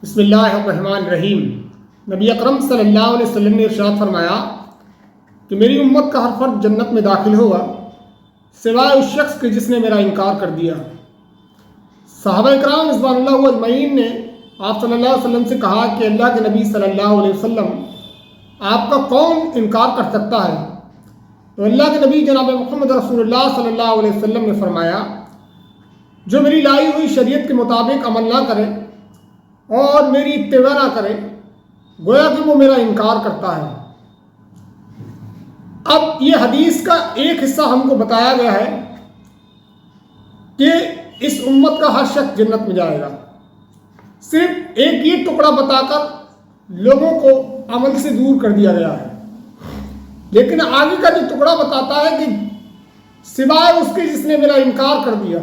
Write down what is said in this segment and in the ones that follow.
بسم اللہ الرحمن الرحیم۔ نبی اکرم صلی اللہ علیہ وسلم نے ارشاد فرمایا کہ میری امت کا ہر فرد جنت میں داخل ہوگا سوائے اس شخص کے جس نے میرا انکار کر دیا۔ صحابہ کرام رضوان اللہ اجمعین نے آپ صلی اللہ علیہ وسلم سے کہا کہ اللہ کے نبی صلی اللہ علیہ وسلم آپ کا کون انکار کر سکتا ہے؟ تو اللہ کے نبی جناب محمد رسول اللہ صلی اللہ علیہ وسلم نے فرمایا جو میری لائی ہوئی شریعت کے مطابق عمل نہ کرے اور میری اتباع نہ کرے گویا کہ وہ میرا انکار کرتا ہے۔ اب یہ حدیث کا ایک حصہ ہم کو بتایا گیا ہے کہ اس امت کا ہر شخص جنت میں جائے گا، صرف ایک یہ ٹکڑا بتا کر لوگوں کو عمل سے دور کر دیا گیا ہے، لیکن آگے کا جو ٹکڑا بتاتا ہے کہ سوائے اس کے جس نے میرا انکار کر دیا۔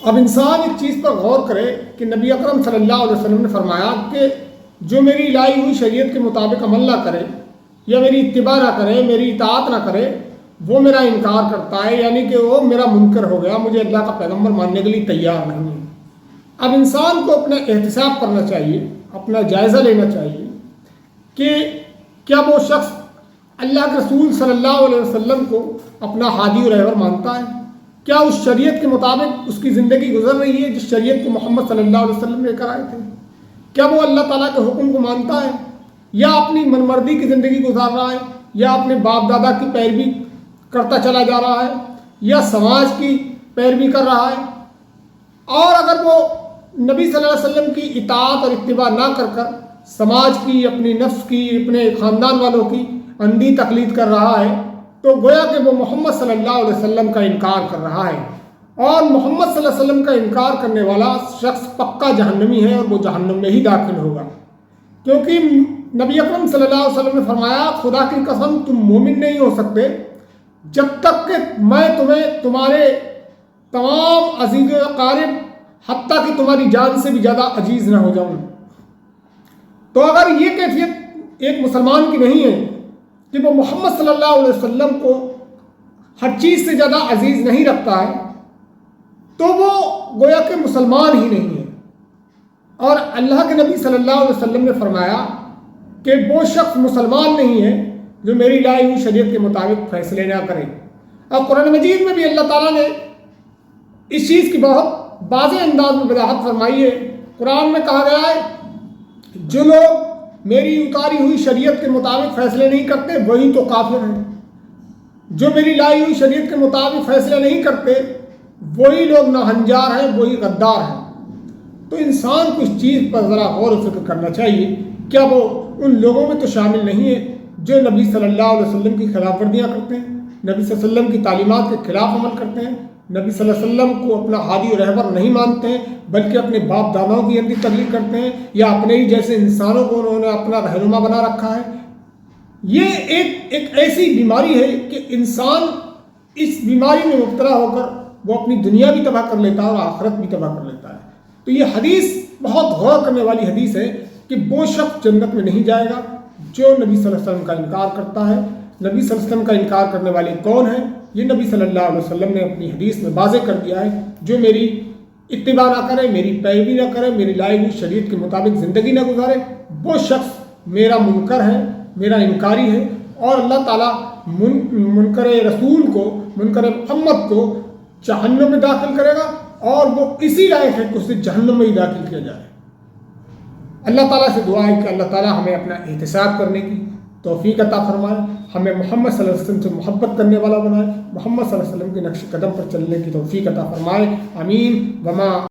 اب انسان ایک چیز پر غور کرے کہ نبی اکرم صلی اللہ علیہ وسلم نے فرمایا کہ جو میری لائی ہوئی شریعت کے مطابق عمل نہ کرے یا میری اتباع نہ کرے، میری اطاعت نہ کرے، وہ میرا انکار کرتا ہے، یعنی کہ وہ میرا منکر ہو گیا، مجھے اللہ کا پیغمبر ماننے کے لیے تیار نہیں ہے۔ اب انسان کو اپنا احتساب کرنا چاہیے، اپنا جائزہ لینا چاہیے کہ کیا وہ شخص اللہ کے رسول صلی اللہ علیہ وسلم کو اپنا ہادی و رہبر مانتا ہے؟ کیا اس شریعت کے مطابق اس کی زندگی گزر رہی ہے جس شریعت کو محمد صلی اللہ علیہ وسلم لے کر آئے تھے؟ کیا وہ اللہ تعالیٰ کے حکم کو مانتا ہے یا اپنی منمردی کی زندگی گزار رہا ہے، یا اپنے باپ دادا کی پیروی کرتا چلا جا رہا ہے، یا سماج کی پیروی کر رہا ہے؟ اور اگر وہ نبی صلی اللہ علیہ وسلم کی اطاعت اور اتباع نہ کر سماج کی، اپنی نفس کی، اپنے خاندان والوں کی اندھی تقلید کر رہا ہے تو گویا کہ وہ محمد صلی اللہ علیہ وسلم کا انکار کر رہا ہے، اور محمد صلی اللہ علیہ وسلم کا انکار کرنے والا شخص پکا جہنمی ہے اور وہ جہنم میں ہی داخل ہوگا، کیونکہ نبی اکرم صلی اللہ علیہ وسلم نے فرمایا خدا کی قسم تم مومن نہیں ہو سکتے جب تک کہ میں تمہیں تمہارے تمام عزیز و اقارب حتیٰ کہ تمہاری جان سے بھی زیادہ عزیز نہ ہو جاؤں۔ تو اگر یہ کیفیت ایک مسلمان کی نہیں ہے کہ وہ محمد صلی اللہ علیہ وسلم کو ہر چیز سے زیادہ عزیز نہیں رکھتا ہے تو وہ گویا کہ مسلمان ہی نہیں ہے۔ اور اللہ کے نبی صلی اللہ علیہ وسلم نے فرمایا کہ وہ شخص مسلمان نہیں ہے جو میری لائی ہوئی شریعت کے مطابق فیصلے نہ کرے۔ اور قرآن مجید میں بھی اللہ تعالیٰ نے اس چیز کی بہت واضح انداز میں وضاحت فرمائی ہے۔ قرآن میں کہا گیا ہے جو لوگ میری اتاری ہوئی شریعت کے مطابق فیصلے نہیں کرتے وہی تو کافر ہیں، جو میری لائی ہوئی شریعت کے مطابق فیصلے نہیں کرتے وہی لوگ ناہنجار ہیں، وہی غدار ہیں۔ تو انسان کو اس چیز پر ذرا غور و فکر کرنا چاہیے، کیا وہ ان لوگوں میں تو شامل نہیں ہے جو نبی صلی اللہ علیہ وسلم کی خلاف ورزیاں کرتے ہیں، نبی صلی اللہ علیہ وسلم کی تعلیمات کے خلاف عمل کرتے ہیں، نبی صلی اللہ علیہ وسلم کو اپنا ہادی و رہبر نہیں مانتے ہیں بلکہ اپنے باپ داداؤں کی اندھی تقلید کرتے ہیں، یا اپنے ہی جیسے انسانوں کو انہوں نے اپنا رہنما بنا رکھا ہے؟ یہ ایک ایسی بیماری ہے کہ انسان اس بیماری میں مبتلا ہو کر وہ اپنی دنیا بھی تباہ کر لیتا ہے اور آخرت بھی تباہ کر لیتا ہے۔ تو یہ حدیث بہت غور کرنے والی حدیث ہے کہ وہ شخص جنت میں نہیں جائے گا جو نبی صلی اللہ علیہ وسلم کا انکار کرتا ہے۔ نبی صلی اللہ علیہ وسلم کا انکار کرنے والے کون ہیں؟ یہ نبی صلی اللہ علیہ وسلم نے اپنی حدیث میں واضح کر دیا ہے، جو میری اتباع نہ کرے، میری پیروی نہ کرے، میری لائی ہوئی شریعت کے مطابق زندگی نہ گزارے، وہ شخص میرا منکر ہے، میرا انکاری ہے، اور اللہ تعالیٰ منکر رسول کو، منکر محمد کو جہنم میں داخل کرے گا، اور وہ اسی لائق ہے کہ اسے جہنم میں ہی داخل کیا جائے۔ اللہ تعالیٰ سے دعا ہے کہ اللہ تعالیٰ ہمیں اپنا احتساب کرنے کی توفیق عطا فرمائے، ہمیں محمد صلی اللہ علیہ وسلم سے محبت کرنے والا بنائے، محمد صلی اللہ علیہ وسلم کے نقش قدم پر چلنے کی توفیق عطا فرمائے، آمین۔ وما